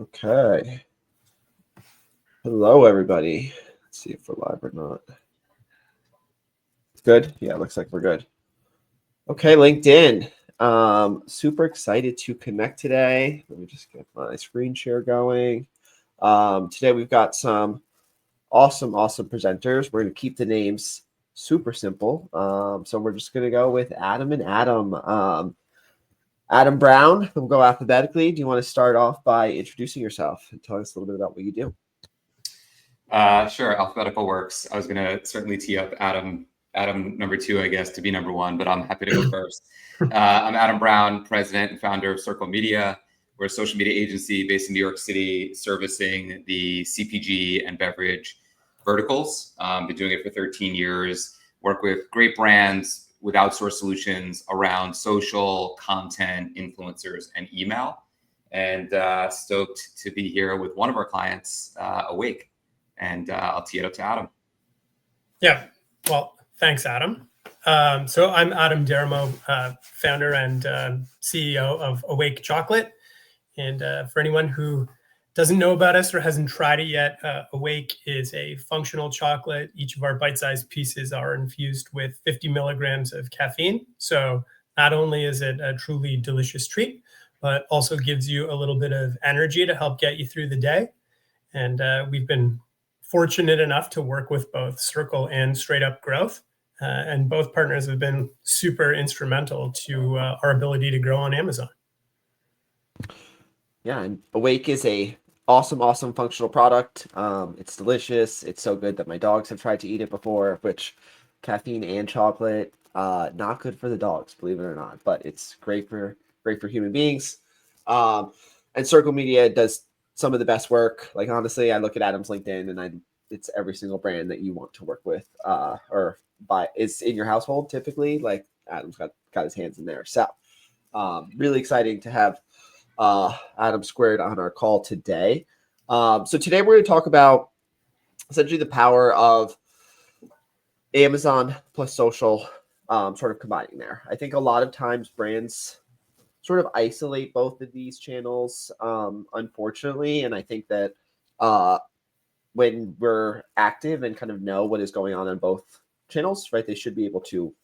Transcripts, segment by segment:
Okay. Hello, everybody. Let's see if we're live or not. Good? Yeah, looks like we're good. Okay, LinkedIn. Super excited to connect today. Let me just get my screen share going. Today we've got some awesome presenters. We're going to keep the names super simple. So we're just going to go with Adam and Adam. Adam Brown, we'll go alphabetically. Do you want to start off by introducing yourself and tell us a little bit about what you do? Sure, alphabetical works. I was going to certainly tee up Adam number 2, I guess, to be number 1, but I'm happy to go first. I'm Adam Brown, president and founder of Circle Media. We're a social media agency based in New York City, servicing the CPG and beverage verticals. Been doing it for 13 years. Work with great brands with outsourced solutions around social, content, influencers, and email. And stoked to be here with one of our clients, Awake. And I'll tee it up to Adam. Yeah, well, thanks, Adam. So I'm Adam Dermo, founder and CEO of Awake Chocolate. And for anyone who doesn't know about us or hasn't tried it yet, Awake is a functional chocolate. Each of our bite-sized pieces are infused with 50 milligrams of caffeine. So not only is it a truly delicious treat, but also gives you a little bit of energy to help get you through the day. And we've been fortunate enough to work with both Circle and Straight Up Growth. And both partners have been super instrumental to our ability to grow on Amazon. Yeah, and Awake is a awesome functional product. It's delicious. It's so good that my dogs have tried to eat it before, which caffeine and chocolate, not good for the dogs, believe it or not, but it's great for human beings. And Circle Media does some of the best work. Like, honestly, I look at Adam's LinkedIn and it's every single brand that you want to work with, or buy is in your household typically. Like, Adam's got his hands in there. So really exciting to have Adam Squared on our call today. So today we're going to talk about essentially the power of Amazon plus social, sort of combining there. I think a lot of times brands sort of isolate both of these channels, unfortunately. And I think that when we're active and kind of know what is going on both channels, right, they should be able to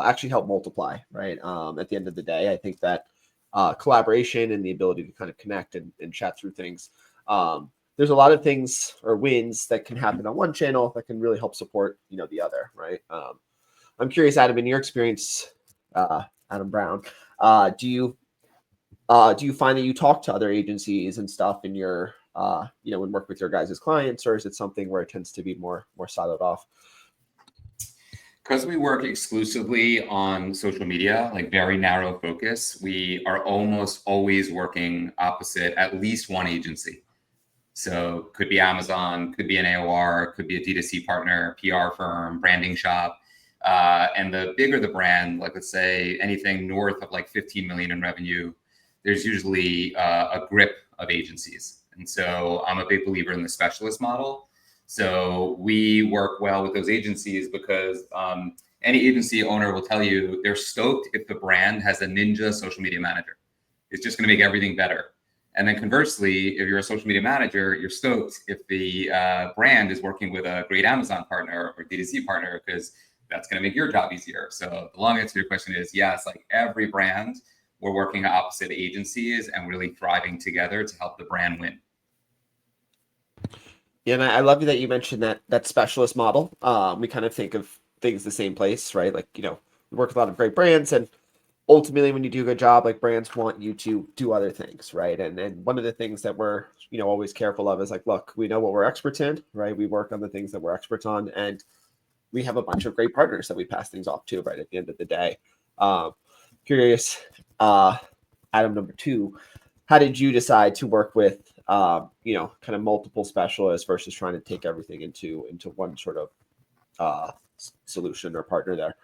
actually help multiply, right? At the end of the day, I think that collaboration and the ability to kind of connect and chat through things. There's a lot of things or wins that can happen on one channel that can really help support, the other, right? I'm curious, Adam, in your experience, Adam Brown, do you find that you talk to other agencies and stuff in your, and work with your guys' clients, or is it something where it tends to be more siloed off? Because we work exclusively on social media, like very narrow focus, we are almost always working opposite at least one agency. So could be Amazon, could be an AOR, could be a D2C partner, PR firm, branding shop. And the bigger the brand, like let's say anything north of like 15 million in revenue, there's usually a grip of agencies. And so I'm a big believer in the specialist model. So we work well with those agencies because any agency owner will tell you they're stoked if the brand has a ninja social media manager. It's just going to make everything better. And then conversely, if you're a social media manager, you're stoked if the brand is working with a great Amazon partner or D2C partner, because that's going to make your job easier. So the long answer to your question is yes, like every brand, we're working opposite agencies and really thriving together to help the brand win. Yeah, and I love that you mentioned that specialist model. We kind of think of things the same place, right? Like, we work with a lot of great brands, and ultimately when you do a good job, like brands want you to do other things, right? And one of the things that we're, always careful of is like, look, we know what we're experts in, right? We work on the things that we're experts on, and we have a bunch of great partners that we pass things off to, right? At the end of the day. Curious, Adam number 2, how did you decide to work with kind of multiple specialists versus trying to take everything into one sort of solution or partner there?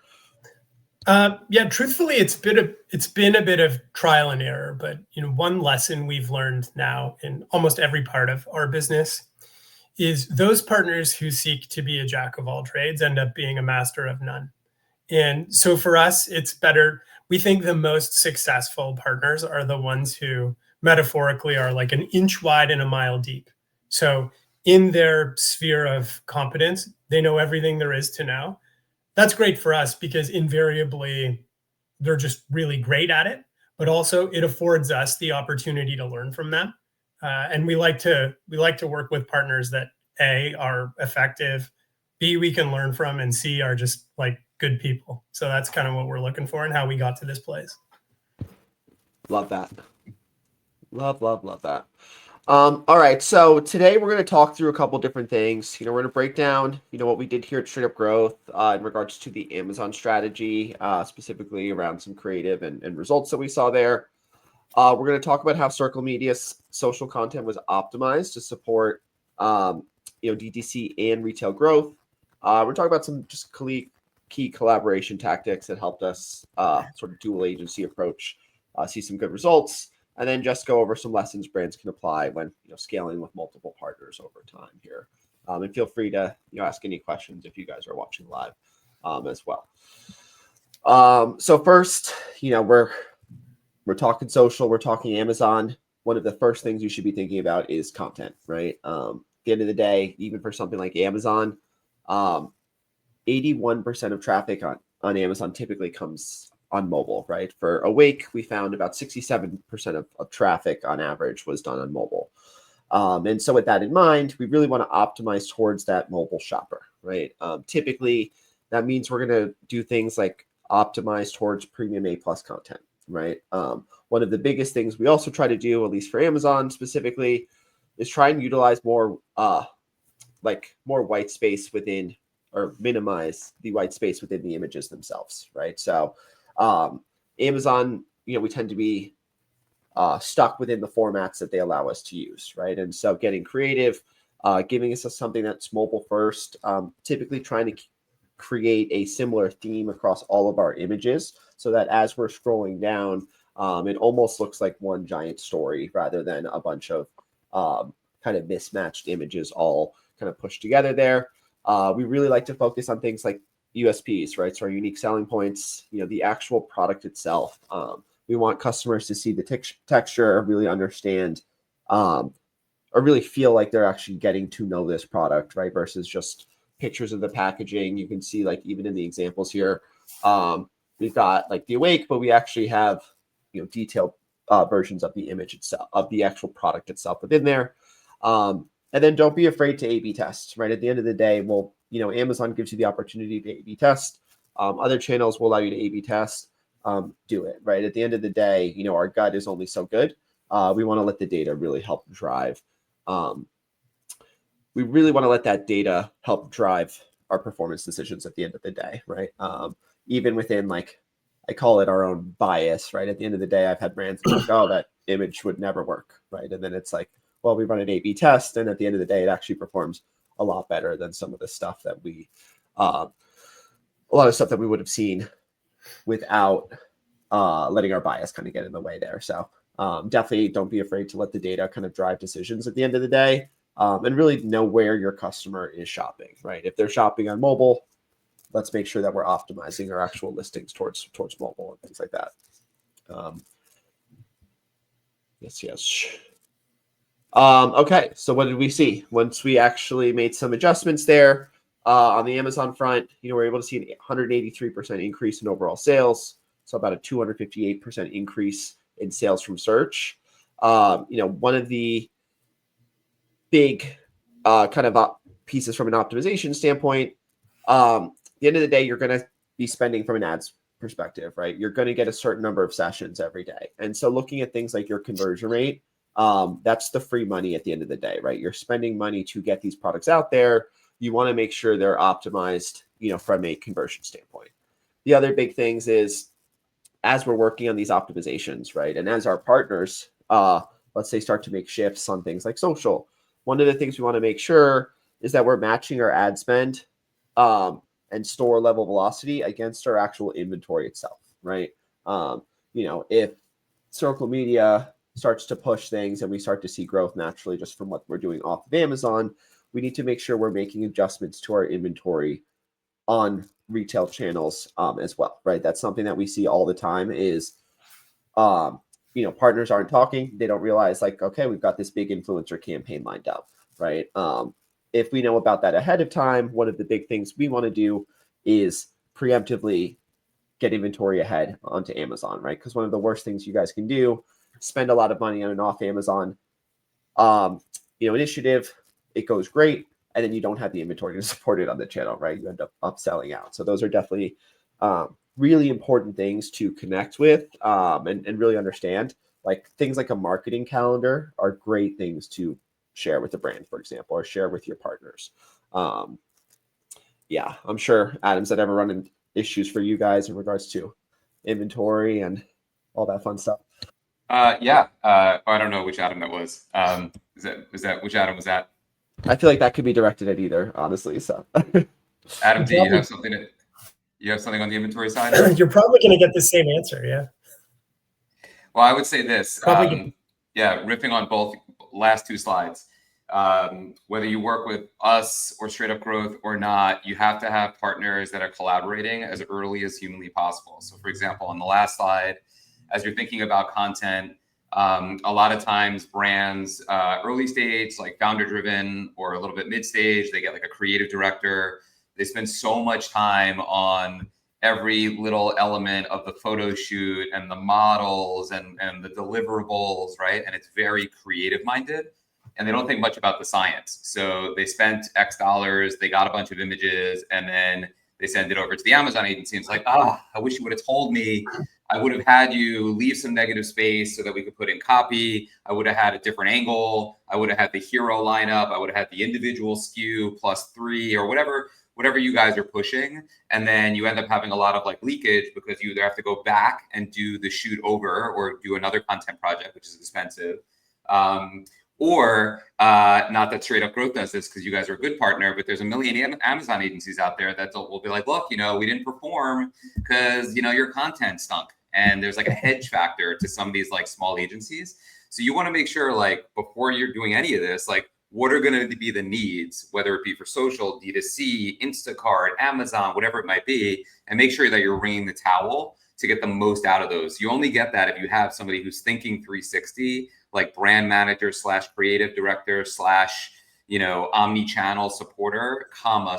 Yeah, truthfully, it's been a bit of trial and error, but one lesson we've learned now in almost every part of our business is those partners who seek to be a jack of all trades end up being a master of none. And so for us, it's better. We think the most successful partners are the ones who metaphorically are like an inch wide and a mile deep. So in their sphere of competence, they know everything there is to know. That's great for us because invariably they're just really great at it, but also it affords us the opportunity to learn from them. And we like to work with partners that A, are effective, B, we can learn from, and C, are just like good people. So that's kind of what we're looking for and how we got to this place. Love that. Love that. All right, so today we're going to talk through a couple different things. We're going to break down, what we did here at Straight Up Growth in regards to the Amazon strategy, specifically around some creative and results that we saw there. We're going to talk about how Circle Media's social content was optimized to support, DTC and retail growth. We're talking about some just key collaboration tactics that helped us sort of dual agency approach, see some good results. And then just go over some lessons brands can apply when scaling with multiple partners over time here. And feel free to ask any questions if you guys are watching live as well. So first, we're talking social, we're talking Amazon. One of the first things you should be thinking about is content, right? At the end of the day, even for something like Amazon, 81% of traffic on Amazon typically comes on mobile, right? For Awake, we found about 67% of traffic on average was done on mobile. And so with that in mind, we really want to optimize towards that mobile shopper, right? Typically, that means we're going to do things like optimize towards premium A+ content, right? One of the biggest things we also try to do, at least for Amazon specifically, is try and utilize more white space within, or minimize the white space within the images themselves, right? So Amazon, we tend to be stuck within the formats that they allow us to use, right? And so getting creative, giving us something that's mobile first, typically trying to create a similar theme across all of our images so that as we're scrolling down, it almost looks like one giant story rather than a bunch of kind of mismatched images all kind of pushed together there. We really like to focus on things like USPs, right? So our unique selling points, the actual product itself. We want customers to see the texture, really understand, or really feel like they're actually getting to know this product, right? Versus just pictures of the packaging. You can see, like, even in the examples here, we've got like the Awake, but we actually have, detailed versions of the image itself, of the actual product itself within there. And then don't be afraid to A/B test, right? At the end of the day, Amazon gives you the opportunity to A/B test. Other channels will allow you to A/B test. Do it, right? At the end of the day, our gut is only so good. We want to let the data really help drive. We really want to let that data help drive our performance decisions at the end of the day, right? Even within, like, I call it our own bias, right? At the end of the day, I've had brands that like, oh, that image would never work, right? And then it's like, well, we run an A/B test, and at the end of the day, it actually performs a lot better than some of the stuff that a lot of stuff that we would have seen without letting our bias kind of get in the way there. So definitely don't be afraid to let the data kind of drive decisions at the end of the day, and really know where your customer is shopping, right? If they're shopping on mobile, let's make sure that we're optimizing our actual listings towards mobile and things like that. Yes. Okay, so what did we see? Once we actually made some adjustments there on the Amazon front, we're able to see an 183% increase in overall sales. So about a 258% increase in sales from search. One of the big kind of pieces from an optimization standpoint, at the end of the day, you're going to be spending from an ads perspective, right? You're going to get a certain number of sessions every day. And so looking at things like your conversion rate, that's the free money at the end of the day, right? You're spending money to get these products out there. You want to make sure they're optimized, from a conversion standpoint. The other big things is, as we're working on these optimizations, right? And as our partners, let's say, start to make shifts on things like social, one of the things we want to make sure is that we're matching our ad spend and store level velocity against our actual inventory itself, right? If Circle Media starts to push things and we start to see growth naturally just from what we're doing off of Amazon, we need to make sure we're making adjustments to our inventory on retail channels as well, right? That's something that we see all the time is partners aren't talking. They don't realize like, okay, we've got this big influencer campaign lined up, right? If we know about that ahead of time, one of the big things we want to do is preemptively get inventory ahead onto Amazon, right? Because one of the worst things you guys can do, spend a lot of money on an off Amazon, initiative. It goes great, and then you don't have the inventory to support it on the channel, right? You end up upselling out. So those are definitely really important things to connect with and really understand. Like things like a marketing calendar are great things to share with the brand, for example, or share with your partners. Yeah, I'm sure Adam's had ever run into issues for you guys in regards to inventory and all that fun stuff. Yeah. I don't know which Adam that was. Is that which Adam was that? I feel like that could be directed at either, honestly. So, Adam, do you have something on the inventory side? You're probably going to get the same answer. Yeah. Well, I would say this. Probably. Riffing on both last two slides. Whether you work with us or Straight Up Growth or not, you have to have partners that are collaborating as early as humanly possible. So, for example, on the last slide, as you're thinking about content, a lot of times brands, early stage, like founder driven or a little bit mid stage, they get like a creative director. They spend so much time on every little element of the photo shoot and the models and the deliverables, right? And it's very creative minded. And they don't think much about the science. So they spent X dollars, they got a bunch of images, and then they send it over to the Amazon agency. And it's like, I wish you would have told me. I would have had you leave some negative space so that we could put in copy. I would have had a different angle. I would have had the hero lineup. I would have had the individual SKU +3 or whatever you guys are pushing. And then you end up having a lot of like leakage because you either have to go back and do the shoot over or do another content project, which is expensive. Or not that Straight Up Growth does this because you guys are a good partner, but there's a million Amazon agencies out there that will be like, look, we didn't perform because, your content stunk. And there's like a hedge factor to some of these like small agencies. So you want to make sure like before you're doing any of this, like what are going to be the needs, whether it be for social, D2C, Instacart, Amazon, whatever it might be, and make sure that you're wringing the towel to get the most out of those. You only get that if you have somebody who's thinking 360, like brand manager / creative director / omni-channel supporter,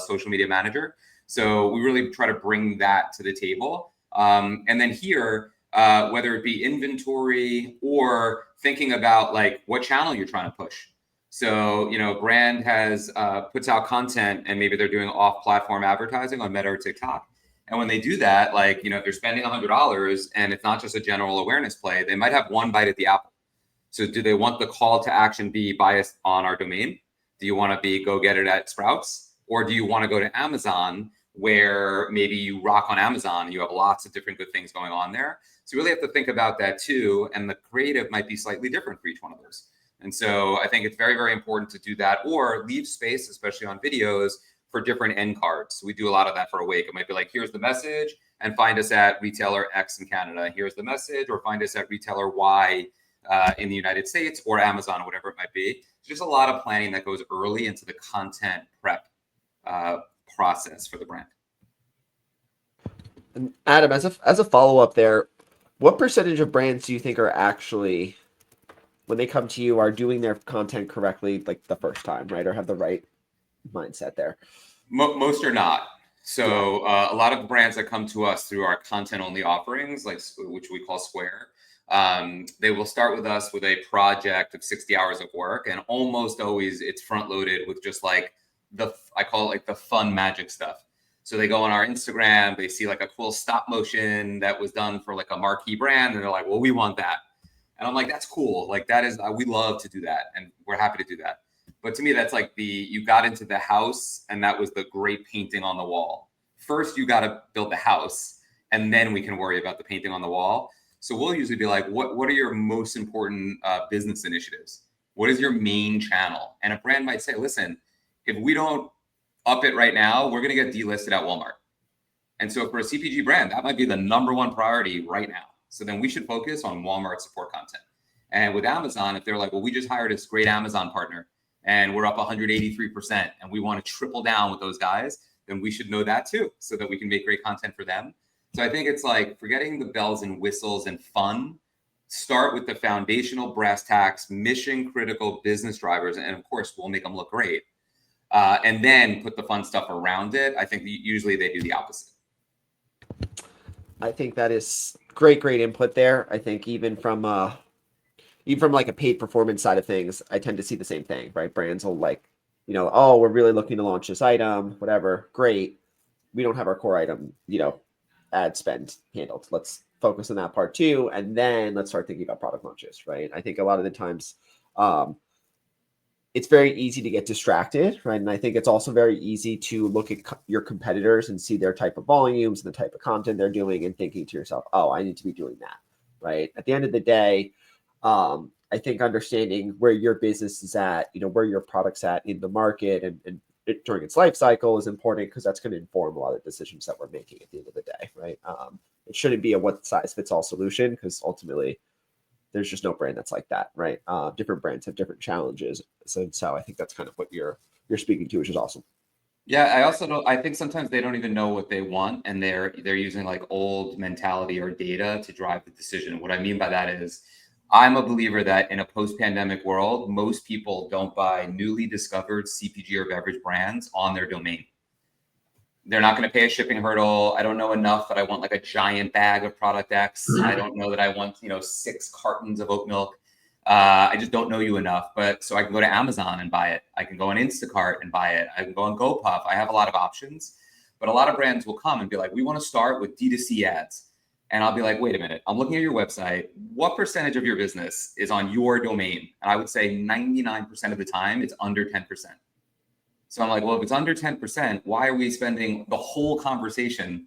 social media manager. So we really try to bring that to the table. And then here, whether it be inventory or thinking about like what channel you're trying to push. So, brand has puts out content and maybe they're doing off-platform advertising on Meta or TikTok. And when they do that, like, if they're spending $100 and it's not just a general awareness play, they might have one bite at the apple. So do they want the call to action be biased on our domain? Do you want to be go get it at Sprouts? Or do you want to go to Amazon where maybe you rock on Amazon and you have lots of different good things going on there? So you really have to think about that too. And the creative might be slightly different for each one of those. And so I think it's very, very important to do that or leave space, especially on videos, for different end cards. So we do a lot of that for Awake. It might be like, here's the message and find us at retailer X in Canada. Here's the message or find us at retailer Y in the United States or Amazon or whatever it might be. It's just a lot of planning that goes early into the content prep process for the brand. And Adam, as a follow-up there, what percentage of brands do you think are actually, when they come to you, are doing their content correctly like the first time, right? Or have the right mindset there? Most are not. So a lot of brands that come to us through our content-only offerings, like which we call Square, they will start with us with a project of 60 hours of work, and almost always it's front-loaded with just like I call it like the fun magic stuff. So they go on our Instagram, they see like a cool stop motion that was done for like a marquee brand, and they're like, well, we want that. And I'm like, that's cool. Like that is, we love to do that, and we're happy to do that. But to me, that's like you got into the house and that was the great painting on the wall. First, you got to build the house and then we can worry about the painting on the wall. So we'll usually be like, what are your most important business initiatives? What is your main channel? And a brand might say, listen, if we don't up it right now, we're going to get delisted at Walmart. And so for a CPG brand, that might be the #1 priority right now. So then we should focus on Walmart support content. And with Amazon, if they're like, well, we just hired this great Amazon partner, and we're up 183%, and we want to triple down with those guys, then we should know that too, so that we can make great content for them. So I think it's like forgetting the bells and whistles and fun, start with the foundational brass tacks, mission critical business drivers, and of course, we'll make them look great. And then put the fun stuff around it. I think usually they do the opposite. I think that is great input there. I think even from like a paid performance side of things, I tend to see the same thing, right? Brands will like, oh, we're really looking to launch this item, whatever. Great. We don't have our core item, ad spend handled. Let's focus on that part too. And then let's start thinking about product launches, right? I think a lot of the times, it's very easy to get distracted, right? And I think it's also very easy to look at your competitors and see their type of volumes and the type of content they're doing and thinking to yourself, oh, I need to be doing that, right? At the end of the day, I think understanding where your business is at, where your product's at in the market and during its life cycle is important because that's going to inform a lot of decisions that we're making at the end of the day, right? It shouldn't be a one-size-fits-all solution because ultimately there's just no brand that's like that, right? Different brands have different challenges. So I think that's kind of what you're speaking to, which is awesome. Yeah, I also don't. I think sometimes they don't even know what they want, and they're using like old mentality or data to drive the decision. What I mean by that is, I'm a believer that in a post-pandemic world, most people don't buy newly discovered CPG or beverage brands on their domain. They're not going to pay a shipping hurdle. I don't know enough that I want like a giant bag of product X. I don't know that I want, 6 cartons of oat milk. I just don't know you enough. But so I can go to Amazon and buy it. I can go on Instacart and buy it. I can go on GoPuff. I have a lot of options. But a lot of brands will come and be like, we want to start with D2C ads. And I'll be like, wait a minute, I'm looking at your website. What percentage of your business is on your domain? And I would say 99% of the time, it's under 10%. So I'm like, well, if it's under 10%, why are we spending the whole conversation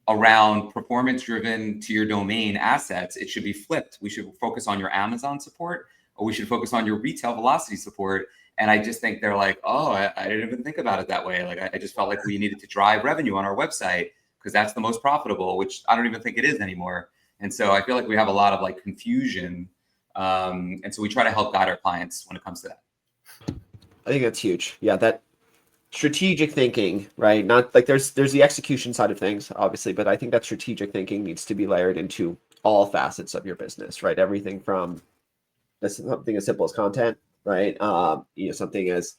around performance driven to your domain assets? It should be flipped. We should focus on your Amazon support, or we should focus on your retail velocity support. And I just think they're like, oh, I didn't even think about it that way. Like, I just felt like we needed to drive revenue on our website because that's the most profitable, which I don't even think it is anymore. And so I feel like we have a lot of like confusion. And so we try to help guide our clients when it comes to that. I think that's huge. Yeah, that strategic thinking, right? Not like there's the execution side of things, obviously, but I think that strategic thinking needs to be layered into all facets of your business, right? Everything from something as simple as content, right? Something as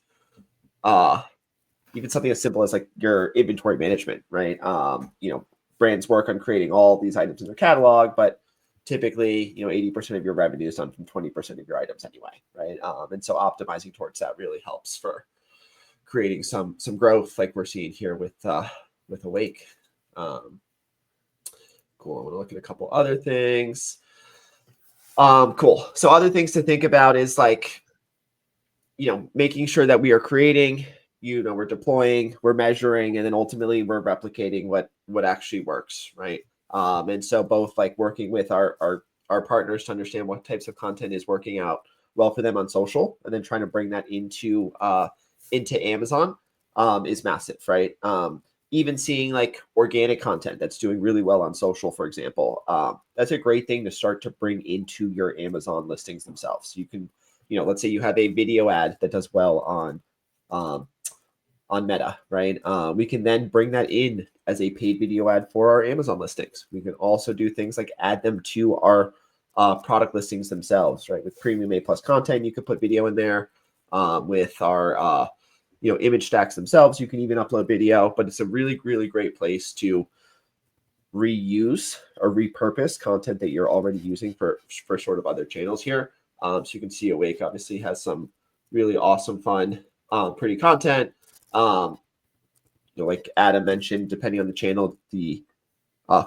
even something as simple as like your inventory management, right? Brands work on creating all these items in their catalog, but typically, 80% of your revenue is done from 20% of your items anyway, right? And so optimizing towards that really helps for creating some growth like we're seeing here with Awake. Cool. I want to look at a couple other things. Cool. So other things to think about is like, making sure that we are creating, we're deploying, we're measuring, and then ultimately we're replicating what actually works, right? And so both like working with our partners to understand what types of content is working out well for them on social, and then trying to bring that into Amazon is massive, right? Even seeing like organic content that's doing really well on social, for example, that's a great thing to start to bring into your Amazon listings themselves. You can, let's say you have a video ad that does well on Meta, right? We can then bring that in as a paid video ad for our Amazon listings. We can also do things like add them to our product listings themselves, right? With Premium A+ content, you could put video in there. With our image stacks themselves, you can even upload video, but it's a really, really great place to reuse or repurpose content that you're already using for sort of other channels here. So you can see Awake obviously has some really awesome, fun, pretty content. Like Adam mentioned, depending on the channel, the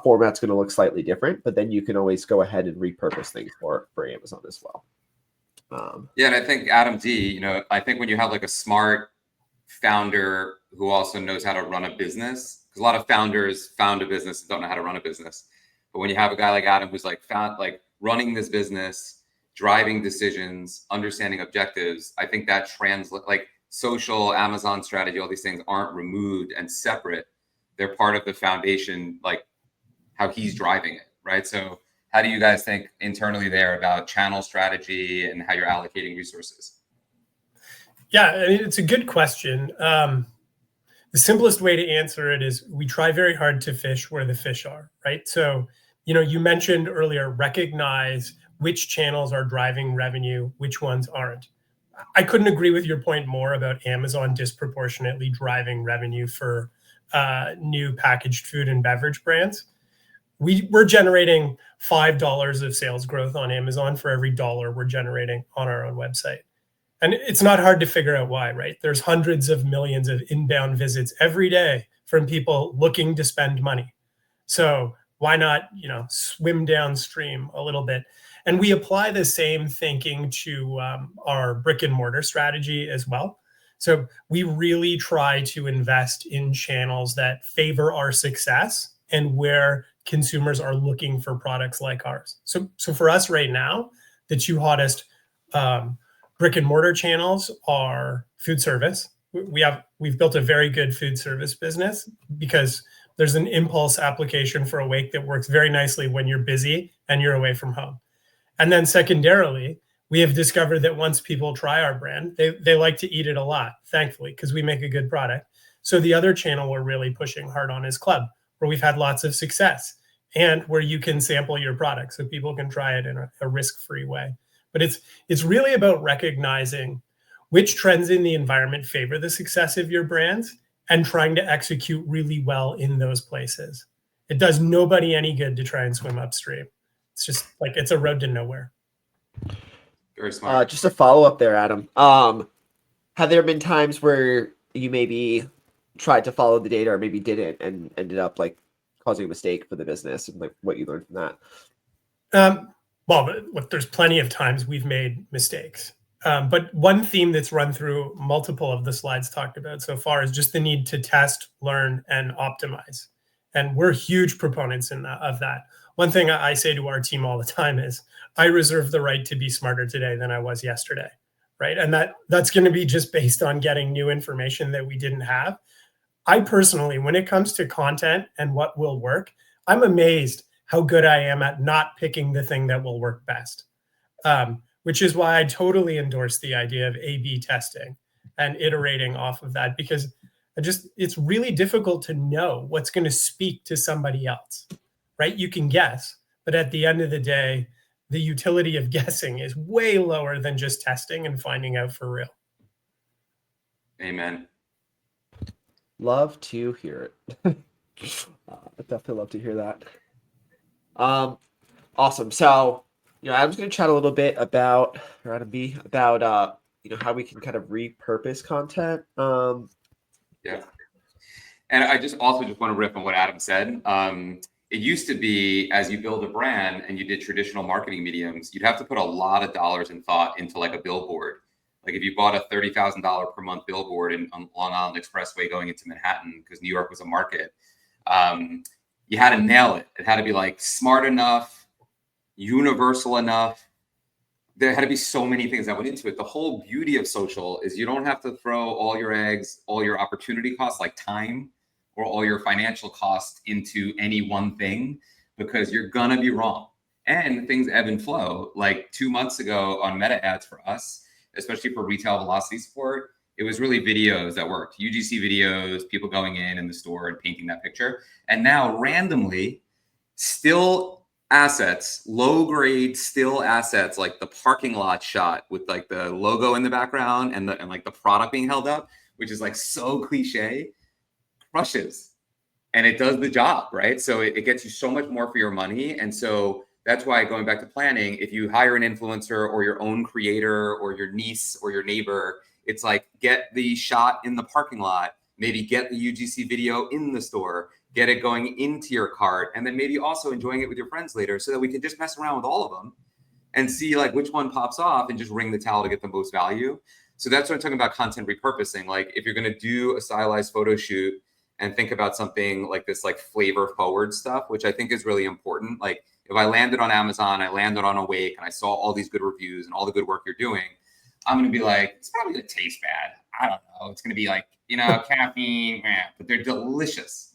format's going to look slightly different, but then you can always go ahead and repurpose things for Amazon as well. Yeah, and I think Adam D, I think when you have like a smart founder who also knows how to run a business, because a lot of founders found a business and don't know how to run a business. But when you have a guy like Adam who's like running this business, driving decisions, understanding objectives, I think that translates like social, Amazon strategy, all these things aren't removed and separate. They're part of the foundation, like how he's driving it, right? So how do you guys think internally there about channel strategy and how you're allocating resources? Yeah, I mean, it's a good question. The simplest way to answer it is we try very hard to fish where the fish are, right? So, you mentioned earlier, recognize which channels are driving revenue, which ones aren't. I couldn't agree with your point more about Amazon disproportionately driving revenue for new packaged food and beverage brands. We're generating $5 of sales growth on Amazon for every dollar we're generating on our own website. And it's not hard to figure out why, right? There's hundreds of millions of inbound visits every day from people looking to spend money. So why not, swim downstream a little bit? And we apply the same thinking to our brick and mortar strategy as well. So we really try to invest in channels that favor our success and where consumers are looking for products like ours. So for us right now, the two hottest brick and mortar channels are food service. We've built a very good food service business because there's an impulse application for Awake that works very nicely when you're busy and you're away from home. And then secondarily, we have discovered that once people try our brand, they like to eat it a lot, thankfully, because we make a good product. So the other channel we're really pushing hard on is Club, where we've had lots of success and where you can sample your product so people can try it in a risk-free way. But it's really about recognizing which trends in the environment favor the success of your brands and trying to execute really well in those places. It does nobody any good to try and swim upstream. It's just like it's a road to nowhere. Very smart. Just a follow up there, Adam. Have there been times where you maybe tried to follow the data or maybe didn't and ended up like causing a mistake for the business and like what you learned from that? Well, look, there's plenty of times we've made mistakes. But one theme that's run through multiple of the slides talked about so far is just the need to test, learn, and optimize. And we're huge proponents of that. One thing I say to our team all the time is, I reserve the right to be smarter today than I was yesterday, right? And that's going to be just based on getting new information that we didn't have. I personally, when it comes to content and what will work, I'm amazed how good I am at not picking the thing that will work best. Which is why I totally endorse the idea of A/B testing and iterating off of that, because it's really difficult to know what's going to speak to somebody else, right? You can guess, but at the end of the day, the utility of guessing is way lower than just testing and finding out for real. Amen. Love to hear it. I definitely love to hear that. Awesome. So, I was going to chat a little bit about, or Adam B, about, how we can kind of repurpose content. Yeah. And I just want to riff on what Adam said. It used to be, as you build a brand and you did traditional marketing mediums, you'd have to put a lot of dollars and thought into like a billboard. Like if you bought a $30,000 per month billboard on Long Island Expressway going into Manhattan, because New York was a market, you had to nail it. It had to be like smart enough, universal enough. There had to be so many things that went into it. The whole beauty of social is you don't have to throw all your eggs, all your opportunity costs like time or all your financial costs into any one thing, because you're going to be wrong. And things ebb and flow. Like 2 months ago on meta ads for us, especially for retail velocity support, it was really videos that worked. UGC videos, people going in the store and painting that picture. And now randomly, still assets, low grade still assets, like the parking lot shot with like the logo in the background and like the product being held up, which is like so cliche, crushes. And it does the job, right? So it gets you so much more for your money. And so that's why, going back to planning, if you hire an influencer or your own creator or your niece or your neighbor, it's like, get the shot in the parking lot, maybe get the UGC video in the store, get it going into your cart, and then maybe also enjoying it with your friends later, so that we can just mess around with all of them and see like which one pops off and just ring the towel to get the most value. So that's what I'm talking about, content repurposing. Like if you're going to do a stylized photo shoot and think about something like this, like flavor forward stuff, which I think is really important. Like if I landed on Amazon, I landed on Awake, and I saw all these good reviews and all the good work you're doing, I'm going to be like, it's probably going to taste bad. I don't know. It's going to be like, caffeine, but they're delicious,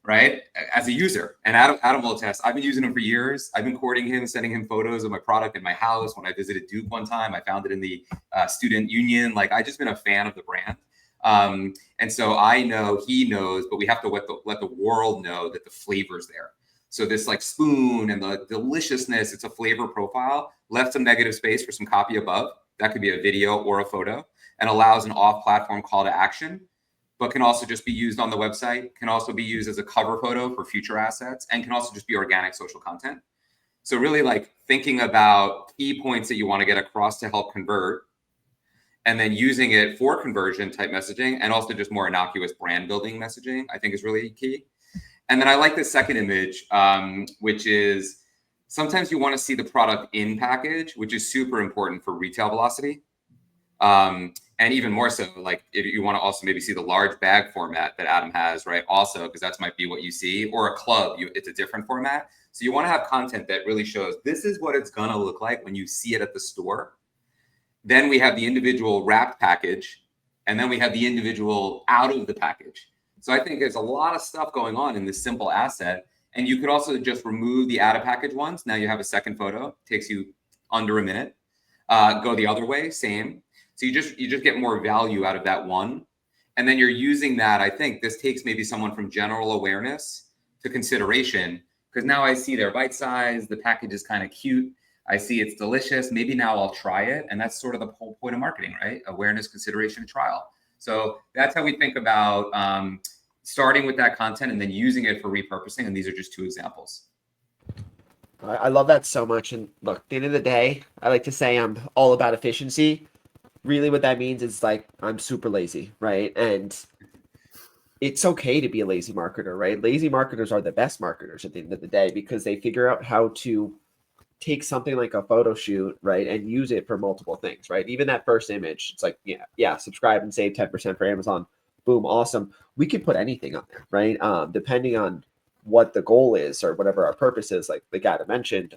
right? As a user. And Adam will attest, I've been using him for years. I've been courting him, sending him photos of my product in my house. When I visited Duke one time, I found it in the student union. Like I just been a fan of the brand. And so I know he knows, but we have to let the world know that the flavor's there. So this like spoon and the deliciousness, it's a flavor profile, left some negative space for some copy above. That could be a video or a photo, and allows an off-platform call to action, but can also just be used on the website, can also be used as a cover photo for future assets, and can also just be organic social content. So really like thinking about key points that you want to get across to help convert, and then using it for conversion type messaging, and also just more innocuous brand building messaging, I think is really key. And then I like the second image, which is sometimes you want to see the product in package, which is super important for retail velocity. And even more so, like if you want to also maybe see the large bag format that Adam has, right? Also, because that might be what you see, or a club, it's a different format. So you want to have content that really shows this is what it's going to look like when you see it at the store. Then we have the individual wrapped package, and then we have the individual out of the package. So I think there's a lot of stuff going on in this simple asset. And you could also just remove the out of package ones. Now you have a second photo, takes you under a minute. Go the other way, same. So you just get more value out of that one. And then you're using that. I think this takes maybe someone from general awareness to consideration, because now I see they're bite size, the package is kind of cute. I see it's delicious. Maybe now I'll try it. And that's sort of the whole point of marketing, right? Awareness, consideration, trial. So that's how we think about starting with that content and then using it for repurposing. And these are just two examples. I love that so much. And look, at the end of the day, I like to say I'm all about efficiency. Really what that means is like I'm super lazy, right? And it's okay to be a lazy marketer, right? Lazy marketers are the best marketers at the end of the day because they figure out how to take something like a photo shoot, right, and use it for multiple things, right? Even that first image, it's like, yeah, subscribe and save 10% for Amazon. Boom, awesome. We can put anything on there, right? Depending on what the goal is or whatever our purpose is, like the guy that mentioned,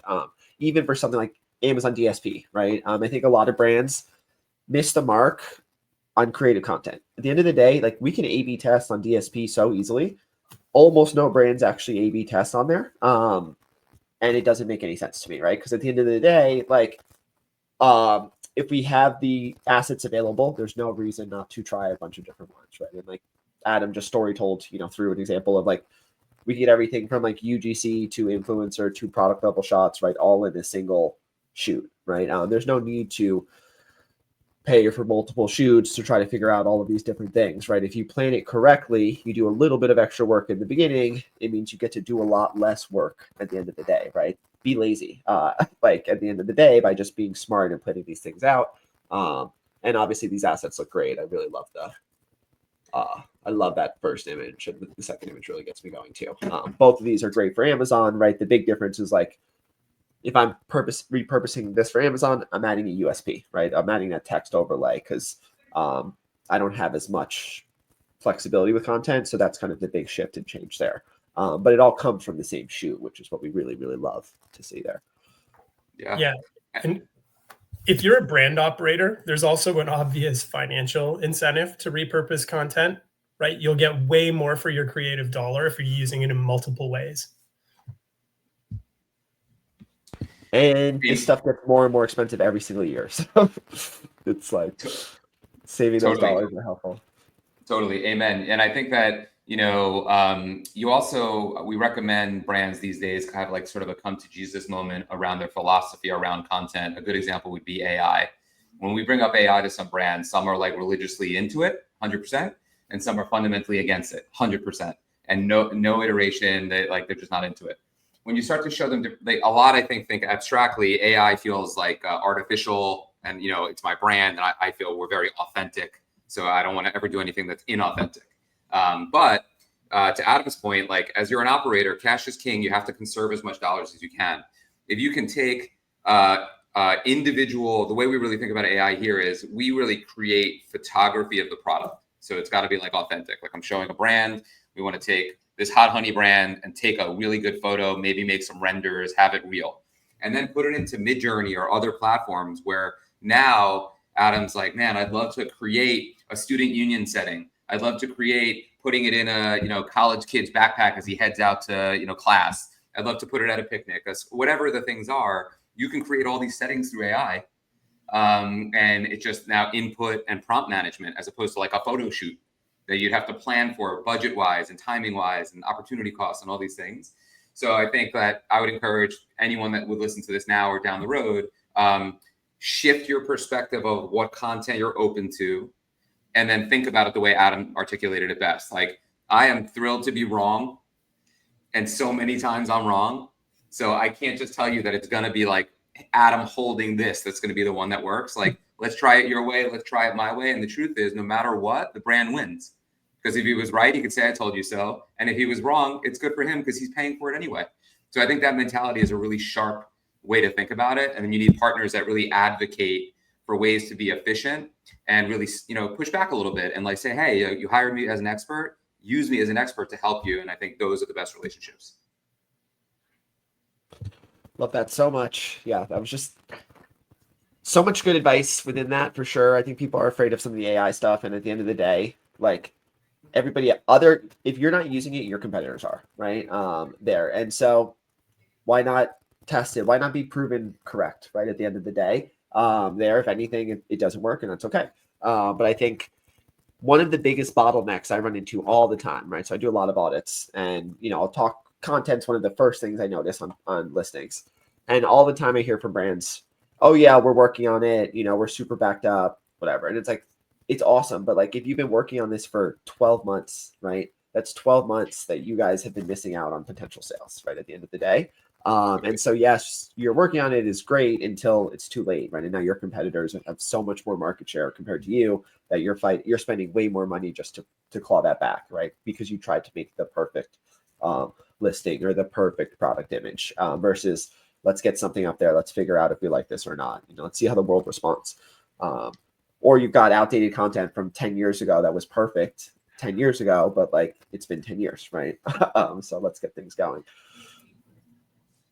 even for something like Amazon DSP, right? I think a lot of brands miss the mark on creative content. At the end of the day, like we can A/B test on DSP so easily. Almost no brands actually A/B test on there. And it doesn't make any sense to me, right? Because at the end of the day, like, if we have the assets available, there's no reason not to try a bunch of different ones, right? And like Adam just story told, through an example of like we get everything from like UGC to influencer to product level shots, right? All in a single shoot, right? There's no need to pay for multiple shoots to try to figure out all of these different things, right? If you plan it correctly, you do a little bit of extra work in the beginning, it means you get to do a lot less work at the end of the day, right? Be lazy, like at the end of the day, by just being smart and putting these things out. And obviously these assets look great. I really love I love that first image, and the second image really gets me going too. Both of these are great for Amazon, right? The big difference is like, if I'm repurposing this for Amazon, I'm adding a USP, right? I'm adding that text overlay because I don't have as much flexibility with content. So that's kind of the big shift and change there. But it all comes from the same shoot, which is what we really, really love to see there. Yeah. And if you're a brand operator, there's also an obvious financial incentive to repurpose content, right? You'll get way more for your creative dollar if you're using it in multiple ways. And this stuff gets more and more expensive every single year. So it's like saving those dollars are helpful. Totally. Amen. And I think that, we recommend brands these days have like sort of a come to Jesus moment around their philosophy around content. A good example would be AI. When we bring up AI to some brands, some are like religiously into it, 100%, and some are fundamentally against it, 100%. And no iteration, they're just not into it. When you start to show them, a lot, I think abstractly, AI feels like artificial, and it's my brand, and I feel we're very authentic. So I don't want to ever do anything that's inauthentic. But to Adam's point, like as you're an operator, cash is king. You have to conserve as much dollars as you can. If you can take individual, the way we really think about AI here is we really create photography of the product. So it's got to be like authentic. Like I'm showing a brand, we want to take this hot honey brand and take a really good photo, maybe make some renders, have it real, and then put it into Midjourney or other platforms where now Adam's like, man, I'd love to create a student union setting. I'd love to create putting it in a college kid's backpack as he heads out to class. I'd love to put it at a picnic. Whatever the things are, you can create all these settings through AI, and it's just now input and prompt management as opposed to like a photo shoot that you'd have to plan for budget wise and timing wise and opportunity costs and all these things. So I think that I would encourage anyone that would listen to this now or down the road, shift your perspective of what content you're open to, and then think about it the way Adam articulated it best. Like, I am thrilled to be wrong, and so many times I'm wrong. So I can't just tell you that it's going to be like Adam holding this that's going to be the one that works. Like, let's try it your way, let's try it my way. And the truth is, no matter what, the brand wins. Because if he was right, he could say, I told you so. And if he was wrong, it's good for him because he's paying for it anyway. So I think that mentality is a really sharp way to think about it. And then you need partners that really advocate for ways to be efficient and really, push back a little bit and like say, hey, you hired me as an expert, use me as an expert to help you. And I think those are the best relationships. Love that so much. Yeah, that was just so much good advice within that for sure. I think people are afraid of some of the AI stuff. And at the end of the day, like, everybody if you're not using it, your competitors are, right? There. And so why not test it? Why not be proven correct, right? At the end of the day, if anything, it doesn't work, and that's okay. But I think one of the biggest bottlenecks I run into all the time, right? So I do a lot of audits, and I'll talk content's one of the first things I notice on listings. And all the time I hear from brands, oh yeah, we're working on it, we're super backed up, whatever. And it's like, it's awesome, but like, if you've been working on this for 12 months, right? That's 12 months that you guys have been missing out on potential sales, right? At the end of the day. And so, yes, you're working on it is great until it's too late, right? And now your competitors have so much more market share compared to you that you're spending way more money just to claw that back, right? Because you tried to make the perfect listing or the perfect product image versus let's get something up there. Let's figure out if we like this or not. Let's see how the world responds. Or you've got outdated content from 10 years ago that was perfect 10 years ago, but like it's been 10 years, right? So let's get things going.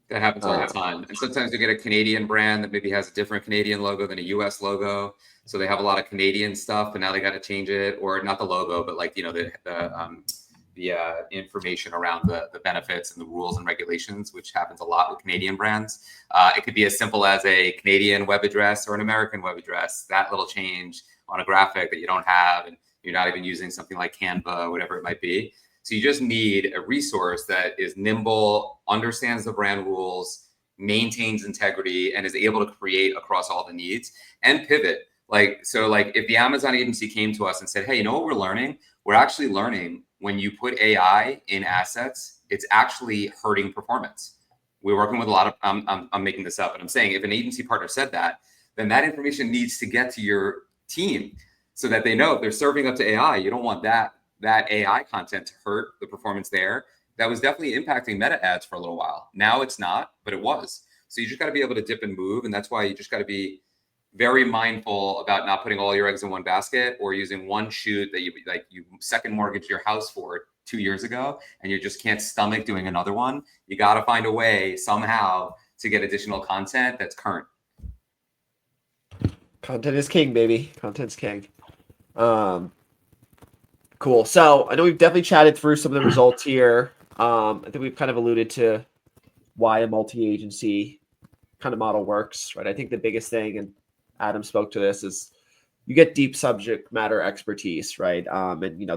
That happens all the time. And sometimes you get a Canadian brand that maybe has a different Canadian logo than a US logo. So they have a lot of Canadian stuff, and now they got to change it, or not the logo, but like, the information around the benefits and the rules and regulations, which happens a lot with Canadian brands. It could be as simple as a Canadian web address or an American web address. That little change on a graphic that you don't have, and you're not even using something like Canva, whatever it might be. So you just need a resource that is nimble, understands the brand rules, maintains integrity, and is able to create across all the needs and pivot. Like if the Amazon agency came to us and said, hey, you know what we're learning? We're actually learning when you put AI in assets, it's actually hurting performance. We're working with a lot of, I'm making this up, and I'm saying if an agency partner said that, then that information needs to get to your team so that they know if they're serving up to AI, you don't want that AI content to hurt the performance there. That was definitely impacting meta ads for a little while. Now it's not, but it was. So you just got to be able to dip and move. And that's why you just got to be very mindful about not putting all your eggs in one basket, or using one shoot that you second mortgaged your house for 2 years ago, and you just can't stomach doing another one. You got to find a way somehow to get additional content that's current. Content is king, baby. Content's king. Cool. So I know we've definitely chatted through some of the results here. I think we've kind of alluded to why a multi-agency kind of model works, right? I think the biggest thing, and Adam spoke to this, is you get deep subject matter expertise, right? And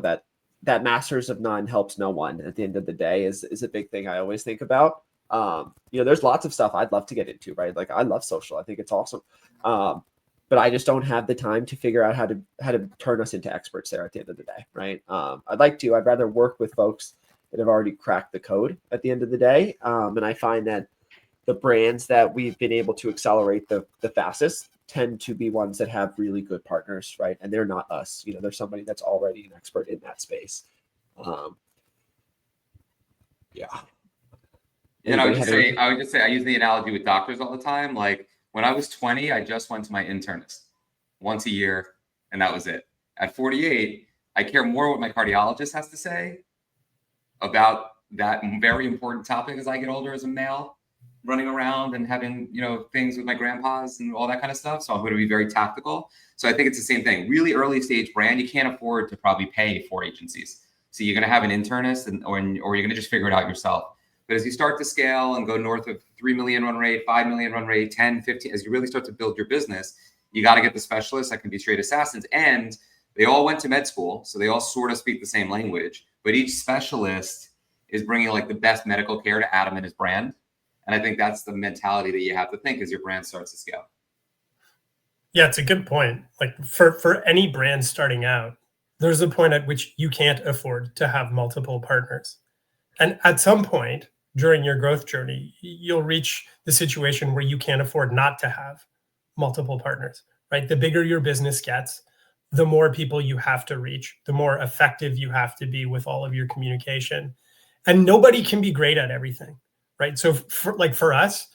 that masters of none helps no one at the end of the day is a big thing I always think about. There's lots of stuff I'd love to get into, right? Like, I love social. I think it's awesome. But I just don't have the time to figure out how to turn us into experts there at the end of the day, right? I'd rather work with folks that have already cracked the code at the end of the day. And I find that the brands that we've been able to accelerate the fastest tend to be ones that have really good partners, right? And they're not us. They're somebody that's already an expert in that space. Yeah. And I would just say, I use the analogy with doctors all the time. Like, when I was 20, I just went to my internist once a year, and that was it. At 48, I care more what my cardiologist has to say about that very important topic as I get older as a male, running around and having, things with my grandpas and all that kind of stuff. So I'm going to be very tactical. So I think it's the same thing. Really early stage brand, you can't afford to probably pay 4 agencies. So you're going to have an internist, or you're going to just figure it out yourself. But as you start to scale and go north of 3 million run rate, 5 million run rate, 10, 15, as you really start to build your business, you got to get the specialists that can be straight assassins. And they all went to med school, so they all sort of speak the same language. But each specialist is bringing like the best medical care to Adam and his brand. And I think that's the mentality that you have to think as your brand starts to scale. Yeah, it's a good point. Like for any brand starting out, there's a point at which you can't afford to have multiple partners. And at some point during your growth journey, you'll reach the situation where you can't afford not to have multiple partners, right? The bigger your business gets, the more people you have to reach, the more effective you have to be with all of your communication. And nobody can be great at everything, right? So for us,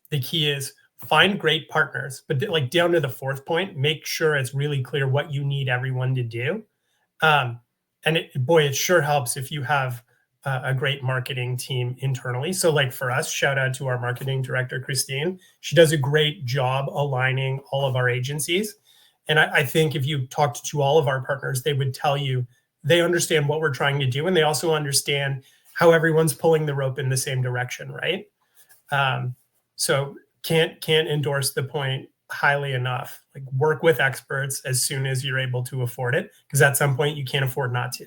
the key is find great partners, but like down to the fourth point, make sure it's really clear what you need everyone to do. And it sure helps if you have a great marketing team internally. So like for us, shout out to our marketing director, Christine. She does a great job aligning all of our agencies. And I think if you talked to all of our partners, they would tell you they understand what we're trying to do. And they also understand how everyone's pulling the rope in the same direction, right? So can't endorse the point highly enough. Like work with experts as soon as you're able to afford it, because at some point you can't afford not to.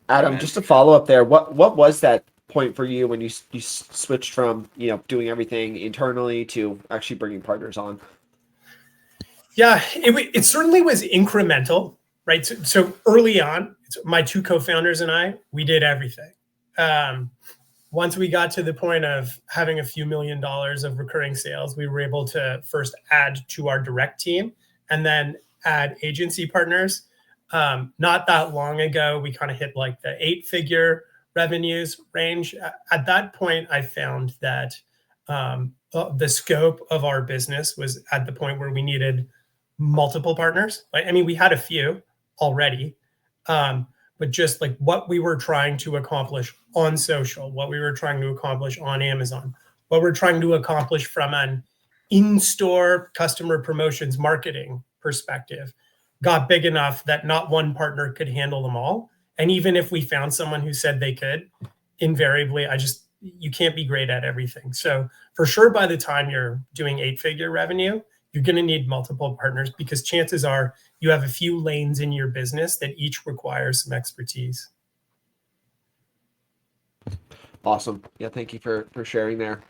Adam, just to follow up there, what was that point for you when you switched from doing everything internally to actually bringing partners on? Yeah, it certainly was incremental, right? So early on, my two co-founders and I, we did everything. Once we got to the point of having a few $1 million of recurring sales, we were able to first add to our direct team and then add agency partners. Not that long ago, we kind of hit like the 8-figure revenues range. At that point, I found that the scope of our business was at the point where we needed multiple partners. I mean, we had a few already, but just like what we were trying to accomplish on social, what we were trying to accomplish on Amazon, what we're trying to accomplish from an in-store customer promotions marketing perspective got big enough that not one partner could handle them all. And even if we found someone who said they could, invariably, you can't be great at everything. So for sure, by the time you're doing 8-figure revenue, you're going to need multiple partners because chances are you have a few lanes in your business that each requires some expertise. Awesome. Yeah, thank you for sharing there.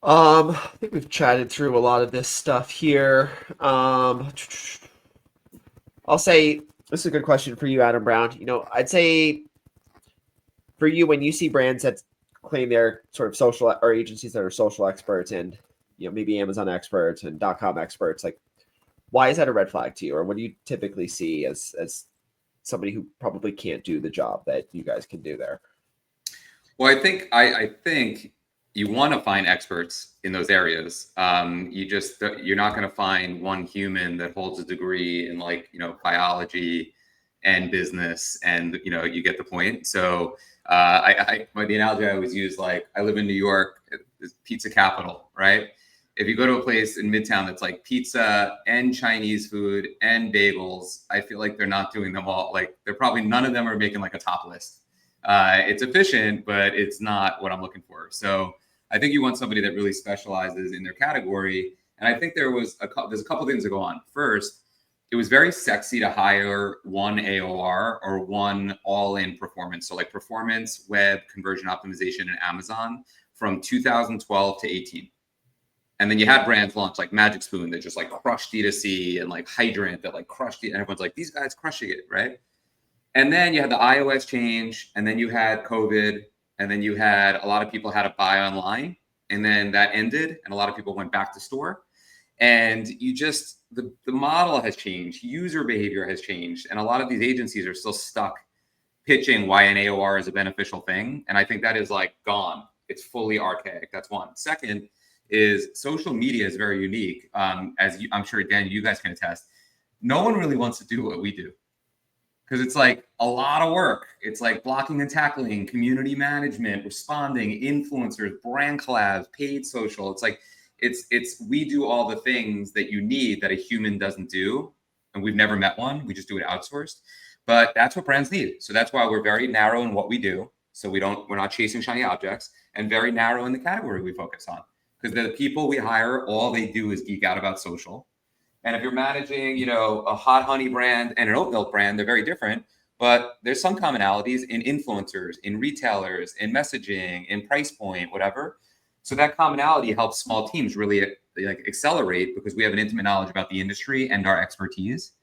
I think we've chatted through a lot of this stuff here. I'll say this is a good question for you, Adam Brown. I'd say for you, when you see brands that claim they're sort of social or agencies that are social experts and maybe Amazon experts and .com experts, like why is that a red flag to you, or what do you typically see as somebody who probably can't do the job that you guys can do there? Well, I think you want to find experts in those areas. You're not going to find one human that holds a degree in biology and business, and you get the point. So the analogy I always use, like I live in New York, it's pizza capital, right? If you go to a place in Midtown that's like pizza and Chinese food and bagels, I feel like they're not doing them all. Like none of them are making like a top list. It's efficient, but it's not what I'm looking for. So I think you want somebody that really specializes in their category. And I think there's a couple things that go on. First, it was very sexy to hire one AOR or one all-in performance. So like performance, web, conversion optimization, and Amazon from 2012 to 18. And then you had brands launch like Magic Spoon that just like crushed D2C and like Hydrant that like crushed it. And everyone's like, these guys crushing it, right? And then you had the iOS change, and then you had COVID, and then you had a lot of people had to buy online, and then that ended, and a lot of people went back to store. And the model has changed, user behavior has changed, and a lot of these agencies are still stuck pitching why an AOR is a beneficial thing. And I think that is like gone. It's fully archaic. That's one. Second is social media is very unique. I'm sure, Dan, you guys can attest. No one really wants to do what we do, because it's like a lot of work. It's like blocking and tackling, community management, responding, influencers, brand collabs, paid social. It's like, we do all the things that you need that a human doesn't do. And we've never met one. We just do it outsourced. But that's what brands need. So that's why we're very narrow in what we do. So we're not chasing shiny objects, and very narrow in the category we focus on. Because the people we hire, all they do is geek out about social. And if you're managing, a hot honey brand and an oat milk brand, they're very different. but there's some commonalities in influencers, in retailers, in messaging, in price point, whatever. So that commonality helps small teams really like accelerate because we have an intimate knowledge about the industry and our expertise.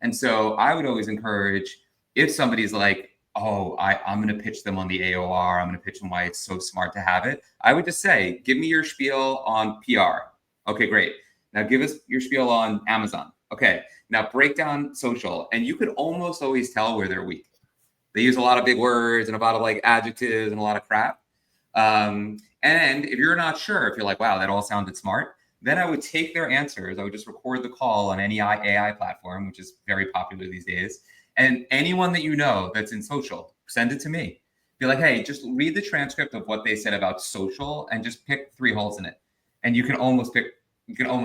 And so I would always encourage, if somebody's like, oh, I'm going to pitch them on the AOR, I'm going to pitch them why it's so smart to have it, I would just say, give me your spiel on PR. Okay, great. Now give us your spiel on Amazon. Okay, now break down social. And you could almost always tell where they're weak. They use a lot of big words and a lot of like adjectives and a lot of crap. And if you're not sure, if you're like, wow, that all sounded smart, then I would take their answers. I would just record the call on any AI platform, which is very popular these days. And anyone that you know that's in social, send it to me. Be like, hey, just read the transcript of what they said about social and just pick 3 holes in it. And you can almost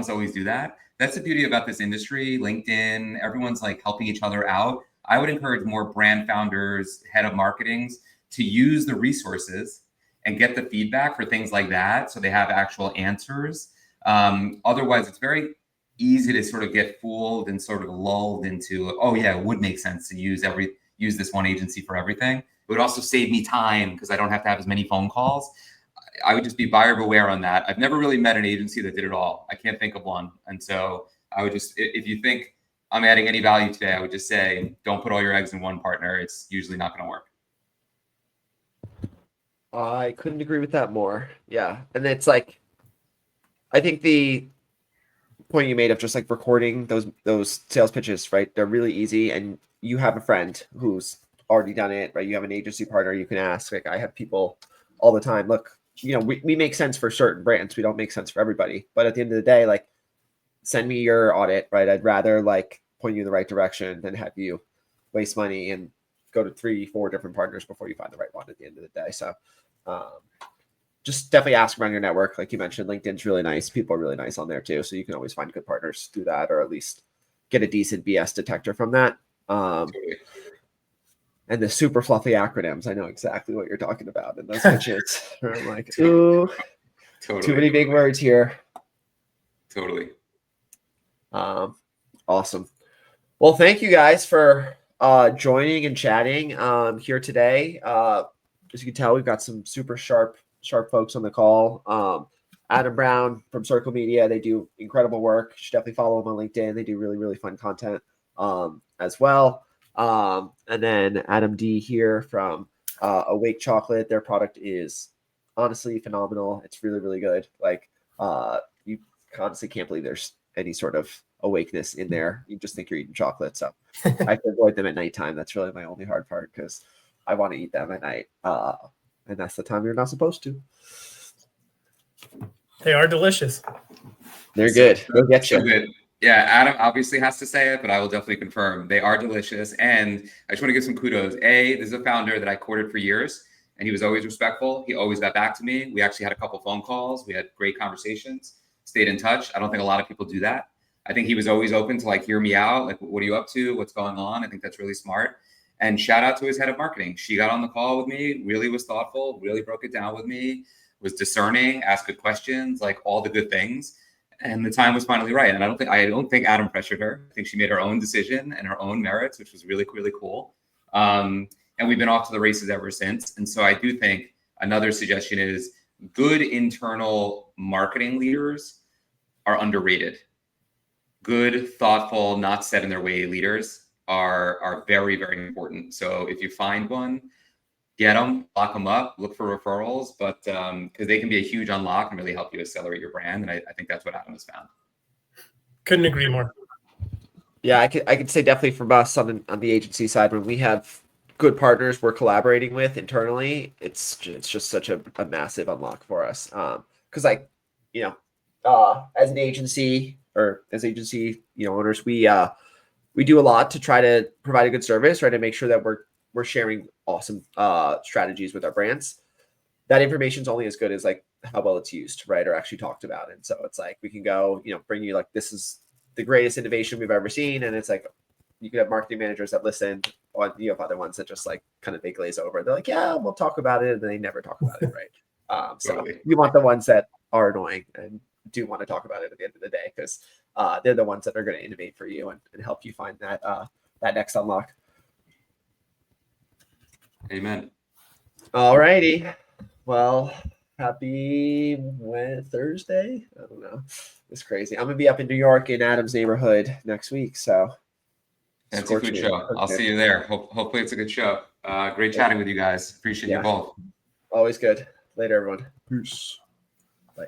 always do that. That's the beauty about this industry. LinkedIn, everyone's like helping each other out. I would encourage more brand founders, head of marketings to use the resources and get the feedback for things like that so they have actual answers. Otherwise, it's very easy to sort of get fooled and sort of lulled into, oh yeah, it would make sense to use this one agency for everything. It would also save me time because I don't have to have as many phone calls. I would just be buyer beware on that. I've never really met an agency that did it all. I can't think of one. And so I would just, if you think I'm adding any value today, I would just say, don't put all your eggs in one partner. It's usually not going to work. I couldn't agree with that more. Yeah. And it's like, I think the point you made of just like recording those sales pitches, right? They're really easy. And you have a friend who's already done it, right? You have an agency partner you can ask. Like I have people all the time. Look, we make sense for certain brands. We don't make sense for everybody. But at the end of the day, like send me your audit, right? I'd rather like point you in the right direction than have you waste money and go to 3-4 different partners before you find the right one at the end of the day. So just definitely ask around your network. Like you mentioned, LinkedIn's really nice. People are really nice on there too. So you can always find good partners through that, or at least get a decent BS detector from that. And the super fluffy acronyms, I know exactly what you're talking about in those pitches. I'm like, ooh, too many big words here. Totally. Awesome. Well, thank you guys for joining and chatting here today. As you can tell, we've got some super sharp folks on the call. Adam Brown from Circle Media, they do incredible work. You should definitely follow them on LinkedIn. They do really, really fun content as well. And then Adam D here from Awake Chocolate. Their product is honestly phenomenal. It's really, really good. Like you honestly can't believe there's any sort of awakeness in there. You just think you're eating chocolate. So I can avoid them at nighttime. That's really my only hard part because I want to eat them at night. And that's the time you're not supposed to. They are delicious. They're good. They'll get so you. Good. Yeah, Adam obviously has to say it, but I will definitely confirm they are delicious. And I just want to give some kudos. This is a founder that I courted for years, and he was always respectful. He always got back to me. We actually had a couple phone calls. We had great conversations, stayed in touch. I don't think a lot of people do that. I think he was always open to like hear me out. Like, what are you up to? What's going on? I think that's really smart. And shout out to his head of marketing. She got on the call with me, really was thoughtful, really broke it down with me, was discerning, asked good questions, like all the good things. And the time was finally right. And I don't think Adam pressured her. I think she made her own decision and her own merits, which was really, really cool. And we've been off to the races ever since. And so I do think another suggestion is good internal marketing leaders are underrated. Good, thoughtful, not set in their way leaders are very, very important. So if you find one, get them, lock them up, look for referrals, but because they can be a huge unlock and really help you accelerate your brand. And I think that's what Adam has found. Couldn't agree more. Yeah, I could say definitely from us on the agency side, when we have good partners we're collaborating with internally, it's just such a massive unlock for us. Because as an agency owners, we do a lot to try to provide a good service, right, and make sure that we're sharing awesome strategies with our brands. That information is only as good as like how well it's used, right, or actually talked about. And so it's like we can go, bring you like this is the greatest innovation we've ever seen, and it's like you could have marketing managers that listen, or you have other ones that just like kind of they glaze over. They're like, yeah, we'll talk about it, and then they never talk about it, right? So you want the ones that are annoying and do want to talk about it at the end of the day, because they're the ones that are going to innovate for you and help you find that next unlock. Amen. All righty. Well, happy Thursday. I don't know. It's crazy. I'm gonna be up in New York in Adam's neighborhood next week. So Fancy food show. I'll see you there. Hopefully it's a good show. Great chatting with you guys. Appreciate you both. Always good. Later, everyone. Peace. Bye.